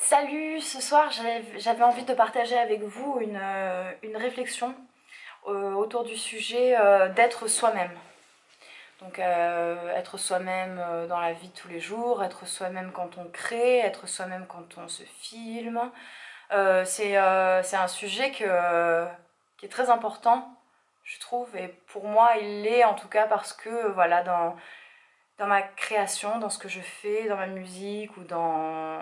Salut, ce soir j'avais envie de partager avec vous une réflexion autour du sujet d'être soi-même. Donc être soi-même dans la vie de tous les jours, être soi-même quand on crée, être soi-même quand on se filme. C'est un sujet qui est très important, je trouve, et pour moi il l'est en tout cas parce que voilà, dans ma création, dans ce que je fais, dans ma musique ou dans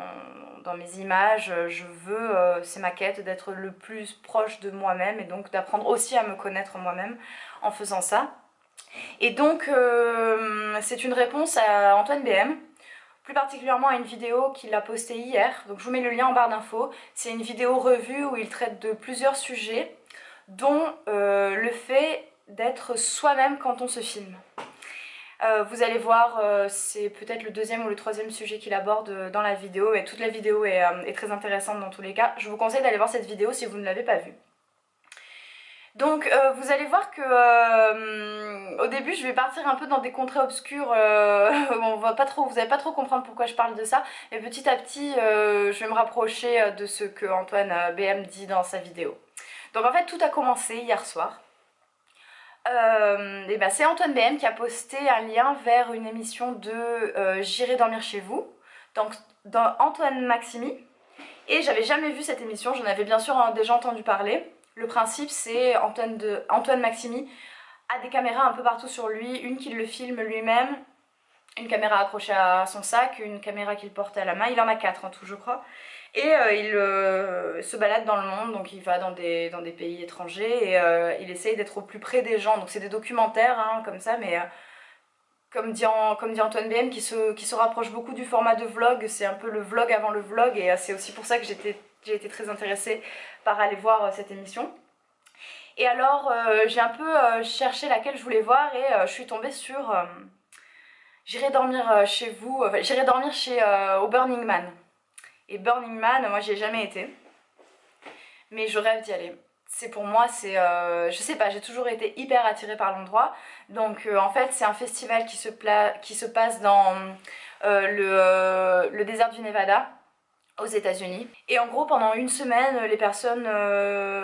mes images, je veux, c'est ma quête d'être le plus proche de moi-même et donc d'apprendre aussi à me connaître moi-même en faisant ça. Et donc c'est une réponse à Antoine BM, plus particulièrement à une vidéo qu'il a postée hier, donc je vous mets le lien en barre d'infos. C'est une vidéo revue où il traite de plusieurs sujets, dont le fait d'être soi-même quand on se filme. Vous allez voir, c'est peut-être le deuxième ou le troisième sujet qu'il aborde dans la vidéo, et toute la vidéo est très intéressante dans tous les cas. Je vous conseille d'aller voir cette vidéo si vous ne l'avez pas vue. Donc vous allez voir que au début je vais partir un peu dans des contrées obscures, on va pas trop, vous n'allez pas trop comprendre pourquoi je parle de ça, mais petit à petit je vais me rapprocher de ce que Antoine BM dit dans sa vidéo. Donc en fait tout a commencé hier soir. Et ben c'est Antoine BM qui a posté un lien vers une émission de J'irai dormir chez vous, donc dans Antoine Maximi, et j'avais jamais vu cette émission, j'en avais bien sûr déjà entendu parler. Le principe c'est Antoine Maximi a des caméras un peu partout sur lui, une qui le filme lui-même, une caméra accrochée à son sac, une caméra qu'il porte à la main, il en a 4 en tout je crois. Et il se balade dans le monde, donc il va dans des pays étrangers et il essaye d'être au plus près des gens. Donc c'est des documentaires hein, comme ça, mais comme dit Antoine BM, qui se rapproche beaucoup du format de vlog. C'est un peu le vlog avant le vlog et c'est aussi pour ça que j'ai été très intéressée par aller voir cette émission. Et alors j'ai un peu cherché laquelle je voulais voir et je suis tombée sur J'irai dormir chez vous, j'irai dormir au Burning Man. Et Burning Man, moi j'y ai jamais été, mais je rêve d'y aller. C'est pour moi, je sais pas, j'ai toujours été hyper attirée par l'endroit. Donc en fait c'est un festival qui se passe dans le désert du Nevada, aux États-Unis. Et en gros pendant une semaine, les personnes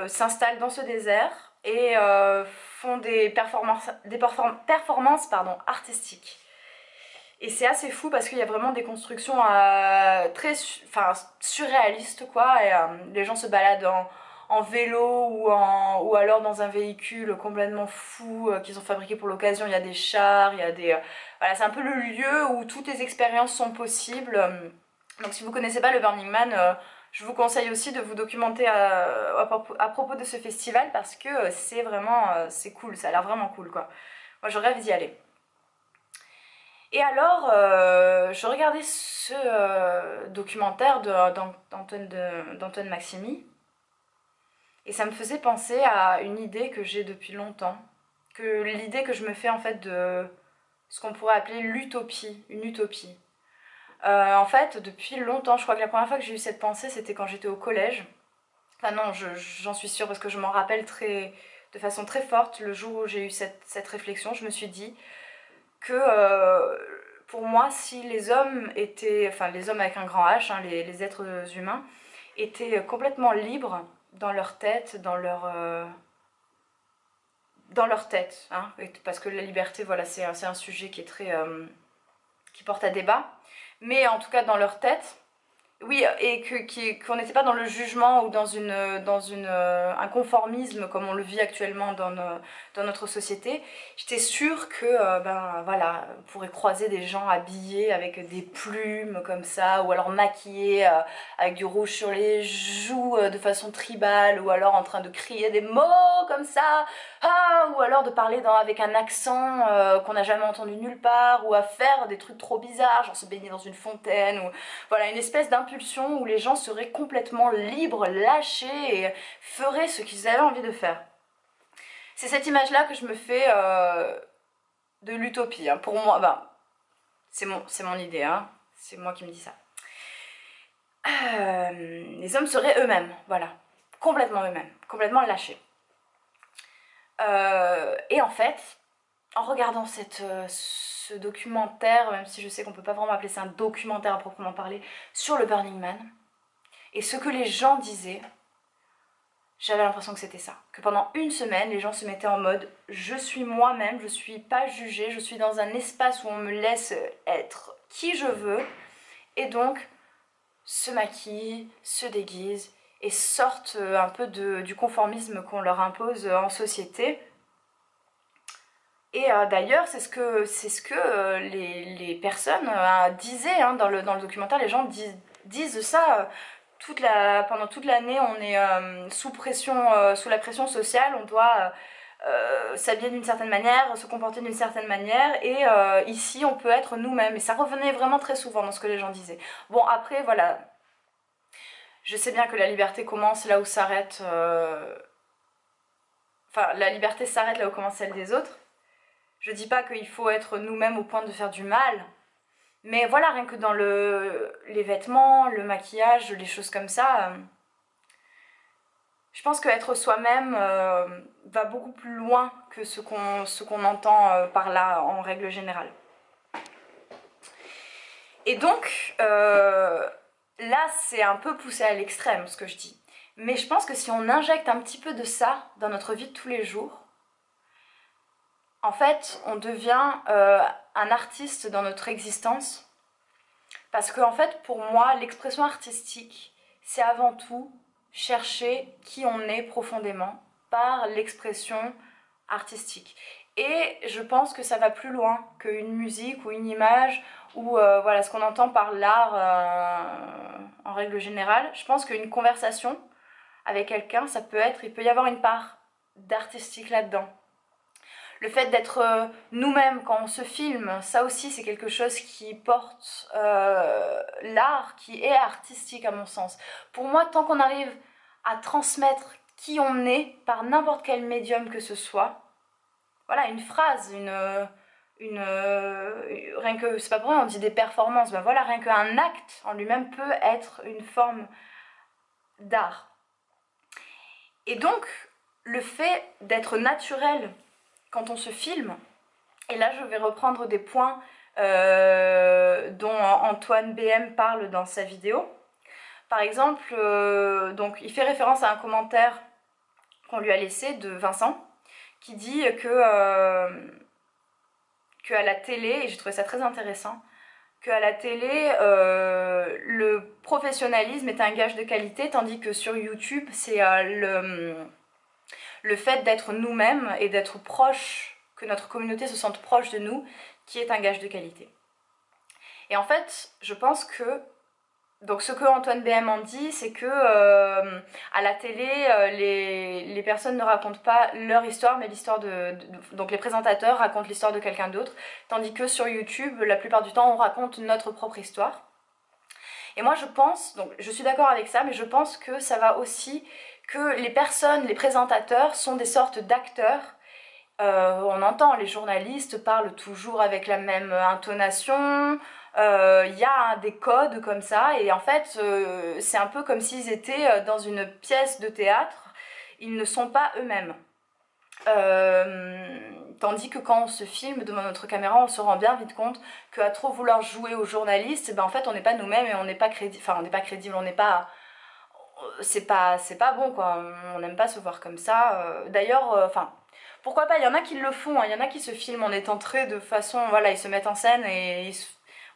s'installent dans ce désert et font des performances artistiques. Et c'est assez fou parce qu'il y a vraiment des constructions très surréalistes quoi. Et les gens se baladent en vélo ou alors dans un véhicule complètement fou qu'ils ont fabriqué pour l'occasion. Il y a des chars, il y a des... voilà, c'est un peu le lieu où toutes les expériences sont possibles. Donc si vous ne connaissez pas le Burning Man, je vous conseille aussi de vous documenter à propos de ce festival parce que c'est vraiment c'est cool, ça a l'air vraiment cool quoi. Moi je rêve d'y aller. Et alors, je regardais ce documentaire d'Antoine Maximi, et ça me faisait penser à une idée que j'ai depuis longtemps, l'idée que je me fais en fait de ce qu'on pourrait appeler l'utopie, une utopie. En fait, depuis longtemps, je crois que la première fois que j'ai eu cette pensée, c'était quand j'étais au collège. Enfin non, j'en suis sûre parce que je m'en rappelle de façon très forte, le jour où j'ai eu cette réflexion, je me suis dit que pour moi, si les hommes étaient, enfin les hommes avec un grand H, hein, les êtres humains, étaient complètement libres dans leur tête, dans leur tête, hein, parce que la liberté, voilà, c'est un sujet qui est très, qui porte à débat, mais en tout cas dans leur tête. Oui, et qu'on n'était pas dans le jugement ou un conformisme comme on le vit actuellement dans notre société. J'étais sûre que, ben voilà, on pourrait croiser des gens habillés avec des plumes comme ça, ou alors maquillés avec du rouge sur les joues de façon tribale, ou alors en train de crier des mots comme ça, ou alors de parler avec un accent qu'on n'a jamais entendu nulle part, ou à faire des trucs trop bizarres, genre se baigner dans une fontaine, ou voilà, une espèce d'impulsion où les gens seraient complètement libres, lâchés et feraient ce qu'ils avaient envie de faire. C'est cette image-là que je me fais de l'utopie. Hein. Pour moi, ben, c'est mon idée, hein. C'est moi qui me dis ça. Les hommes seraient eux-mêmes, voilà. Complètement eux-mêmes, complètement lâchés. Et en fait, en regardant ce documentaire, même si je sais qu'on peut pas vraiment appeler ça un documentaire à proprement parler, sur le Burning Man, Et ce que les gens disaient, j'avais l'impression que c'était ça. Que pendant une semaine, les gens se mettaient en mode « je suis moi-même, je suis pas jugée, je suis dans un espace où on me laisse être qui je veux ». Et donc, se maquillent, se déguisent et sortent un peu du conformisme qu'on leur impose en société. Et d'ailleurs, c'est ce que les personnes disaient hein, dans le documentaire. Les gens disent ça. Pendant toute l'année, on est sous la pression sociale. On doit s'habiller d'une certaine manière, se comporter d'une certaine manière. Et ici, on peut être nous-mêmes. Et ça revenait vraiment très souvent dans ce que les gens disaient. Bon, après, voilà. Je sais bien que la liberté commence là où s'arrête... Enfin, la liberté s'arrête là où commence celle des autres. Je dis pas qu'il faut être nous-mêmes au point de faire du mal, mais voilà, rien que dans les vêtements, le maquillage, les choses comme ça, je pense qu'être soi-même va beaucoup plus loin que ce qu'on entend par là en règle générale. Et donc, là c'est un peu poussé à l'extrême ce que je dis, mais je pense que si on injecte un petit peu de ça dans notre vie de tous les jours, en fait, on devient un artiste dans notre existence. Parce que, en fait, pour moi, l'expression artistique, c'est avant tout chercher qui on est profondément par l'expression artistique. Et je pense que ça va plus loin qu'une musique ou une image ou voilà, ce qu'on entend par l'art en règle générale. Je pense qu'une conversation avec quelqu'un, il peut y avoir une part d'artistique là-dedans. Le fait d'être nous-mêmes quand on se filme, ça aussi c'est quelque chose qui porte l'art, qui est artistique à mon sens. Pour moi, tant qu'on arrive à transmettre qui on est par n'importe quel médium que ce soit, voilà, une phrase, rien que, c'est pas pour rien, on dit des performances, ben voilà, rien qu'un acte en lui-même peut être une forme d'art. Et donc, le fait d'être naturel quand on se filme, et là je vais reprendre des points dont Antoine BM parle dans sa vidéo. Par exemple, donc, il fait référence à un commentaire qu'on lui a laissé de Vincent, qui dit que à la télé, et j'ai trouvé ça très intéressant, qu'à la télé, le professionnalisme est un gage de qualité, tandis que sur YouTube, c'est le fait d'être nous-mêmes et d'être proche, que notre communauté se sente proche de nous, qui est un gage de qualité. Et en fait, je pense que, donc ce que Antoine BM en dit, c'est que à la télé, les personnes ne racontent pas leur histoire, mais l'histoire donc les présentateurs racontent l'histoire de quelqu'un d'autre, tandis que sur YouTube, la plupart du temps, on raconte notre propre histoire. Et moi je pense, donc je suis d'accord avec ça, mais je pense que ça va aussi que les personnes, les présentateurs sont des sortes d'acteurs. On entend, les journalistes parlent toujours avec la même intonation, y a des codes comme ça, et en fait c'est un peu comme s'ils étaient dans une pièce de théâtre, ils ne sont pas eux-mêmes. Tandis que quand on se filme devant notre caméra, on se rend bien vite compte qu'à trop vouloir jouer aux journalistes, ben en fait on n'est pas nous-mêmes et on n'est pas crédible, enfin on n'est pas crédible, on n'est pas... c'est pas bon quoi, on n'aime pas se voir comme ça. D'ailleurs, enfin, pourquoi pas, il y en a qui le font, hein, il y en a qui se filment en étant très de façon, voilà, ils se mettent en scène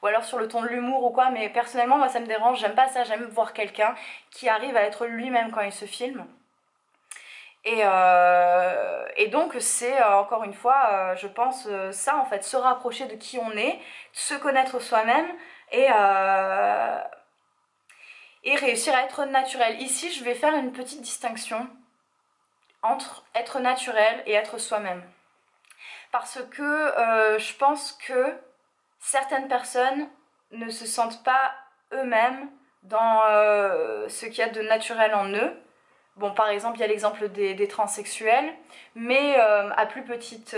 ou alors sur le ton de l'humour ou quoi, mais personnellement moi ça me dérange, j'aime pas ça, j'aime voir quelqu'un qui arrive à être lui-même quand il se filme. Et donc c'est encore une fois, je pense, ça en fait, se rapprocher de qui on est, se connaître soi-même et réussir à être naturel. Ici, je vais faire une petite distinction entre être naturel et être soi-même. Parce que je pense que certaines personnes ne se sentent pas eux-mêmes dans ce qu'il y a de naturel en eux. Bon, par exemple, il y a l'exemple des transsexuels, mais à plus petite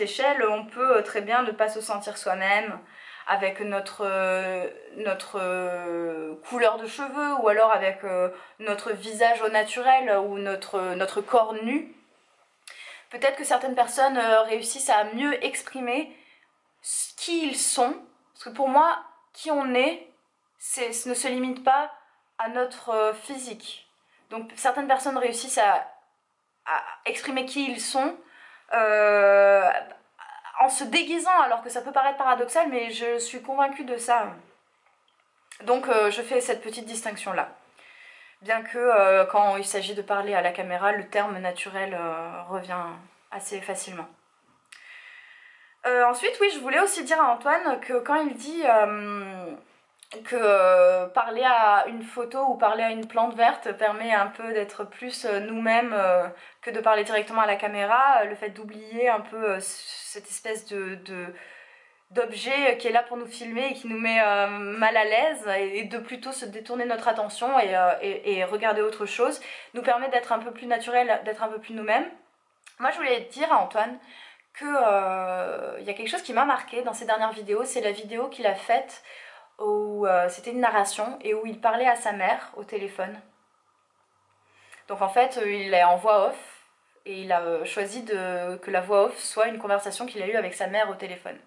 échelle, on peut très bien ne pas se sentir soi-même avec notre couleur de cheveux, ou alors avec notre visage au naturel, ou notre corps nu. Peut-être que certaines personnes réussissent à mieux exprimer qui ils sont, parce que pour moi, qui on est, ne se limite pas à notre physique. Donc certaines personnes réussissent à exprimer qui ils sont en se déguisant, alors que ça peut paraître paradoxal, mais je suis convaincue de ça. Donc je fais cette petite distinction là. Bien que quand il s'agit de parler à la caméra, le terme naturel revient assez facilement. Ensuite, oui, je voulais aussi dire à Antoine que quand il dit que parler à une photo ou parler à une plante verte permet un peu d'être plus nous-mêmes que de parler directement à la caméra, le fait d'oublier un peu cette espèce d'objet qui est là pour nous filmer et qui nous met mal à l'aise, et de plutôt se détourner notre attention et regarder autre chose, nous permet d'être un peu plus naturel, d'être un peu plus nous-mêmes. Moi, je voulais dire à Antoine que y a quelque chose qui m'a marqué dans ses dernières vidéos, c'est la vidéo qu'il a faite où c'était une narration et où il parlait à sa mère au téléphone. Donc en fait, il est en voix off et il a choisi que la voix off soit une conversation qu'il a eue avec sa mère au téléphone.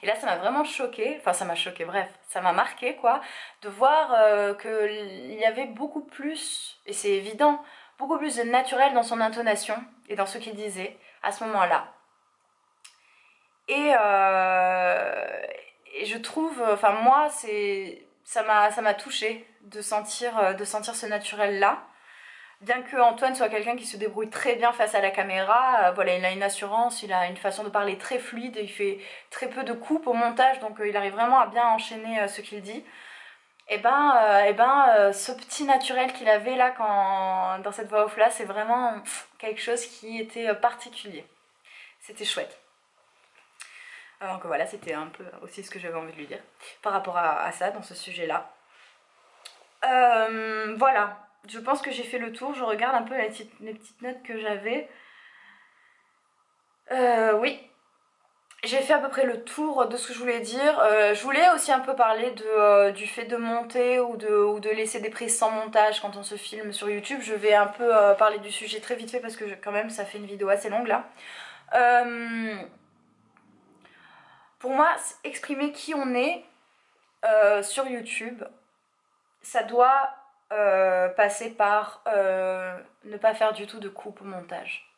Et là, ça m'a vraiment choquée, enfin ça m'a choquée, bref, ça m'a marqué quoi, de voir qu'il y avait beaucoup plus, et c'est évident, beaucoup plus de naturel dans son intonation et dans ce qu'il disait à ce moment-là. Et je trouve, enfin moi, ça m'a touchée de sentir ce naturel-là. Bien que Antoine soit quelqu'un qui se débrouille très bien face à la caméra, voilà, il a une assurance, il a une façon de parler très fluide, il fait très peu de coupes au montage, donc il arrive vraiment à bien enchaîner ce qu'il dit. Et ce petit naturel qu'il avait là dans cette voix off là, c'est vraiment quelque chose qui était particulier. C'était chouette. Donc voilà, c'était un peu aussi ce que j'avais envie de lui dire par rapport à ça, dans ce sujet-là. Voilà, je pense que j'ai fait le tour. Je regarde un peu les petites notes que j'avais. Oui, j'ai fait à peu près le tour de ce que je voulais dire. Je voulais aussi un peu parler du fait de monter ou de laisser des prises sans montage quand on se filme sur YouTube. Je vais un peu parler du sujet très vite fait parce que quand même ça fait une vidéo assez longue là. Pour moi, exprimer qui on est sur YouTube, ça doit passer par ne pas faire du tout de coupe au montage.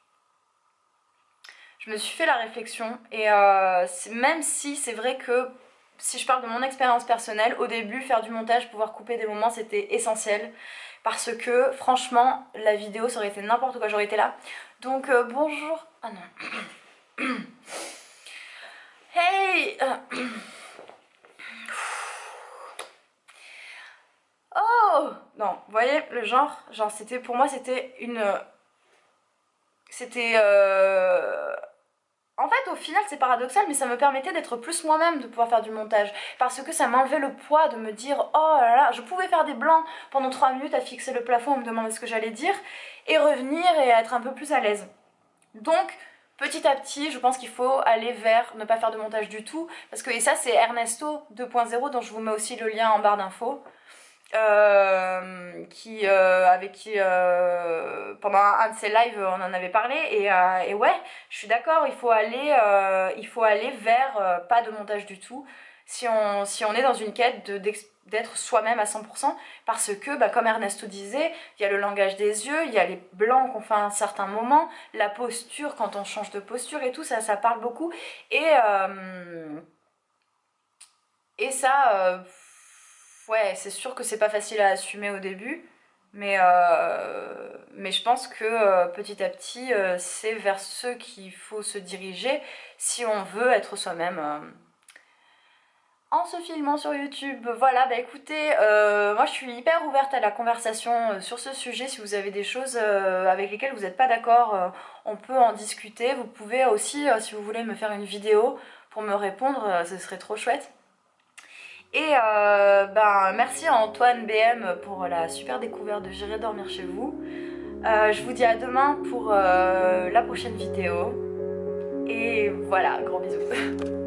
Je me suis fait la réflexion et même si c'est vrai que si je parle de mon expérience personnelle, au début faire du montage, pouvoir couper des moments, c'était essentiel parce que franchement la vidéo ça aurait été n'importe quoi, j'aurais été là. Donc bonjour, ah non. Hey oh non, vous voyez le genre c'était pour moi c'était une... C'était... En fait, au final, c'est paradoxal, mais ça me permettait d'être plus moi-même, de pouvoir faire du montage. Parce que ça m'enlevait le poids de me dire « Oh là là !» Je pouvais faire des blancs pendant 3 minutes à fixer le plafond, à me demander ce que j'allais dire, et revenir et être un peu plus à l'aise. Donc, petit à petit, je pense qu'il faut aller vers ne pas faire de montage du tout. Parce que, et ça, c'est Ernesto 2.0, dont je vous mets aussi le lien en barre d'infos. Avec qui pendant un de ses lives on en avait parlé et ouais, je suis d'accord, il faut aller vers pas de montage du tout si on est dans une quête d'être soi-même à 100%, parce que comme Ernesto disait, il y a le langage des yeux, il y a les blancs qu'on fait à un certain moment, la posture quand on change de posture et tout, ça parle beaucoup et ça ouais, c'est sûr que c'est pas facile à assumer au début, mais je pense que petit à petit, c'est vers ceux qu'il faut se diriger si on veut être soi-même en se filmant sur YouTube. Voilà, bah écoutez, moi je suis hyper ouverte à la conversation sur ce sujet. Si vous avez des choses avec lesquelles vous n'êtes pas d'accord, on peut en discuter. Vous pouvez aussi, si vous voulez, me faire une vidéo pour me répondre, ce serait trop chouette. Et merci à Antoine BM pour la super découverte de J'irai dormir chez vous. Je vous dis à demain pour la prochaine vidéo. Et voilà, gros bisous.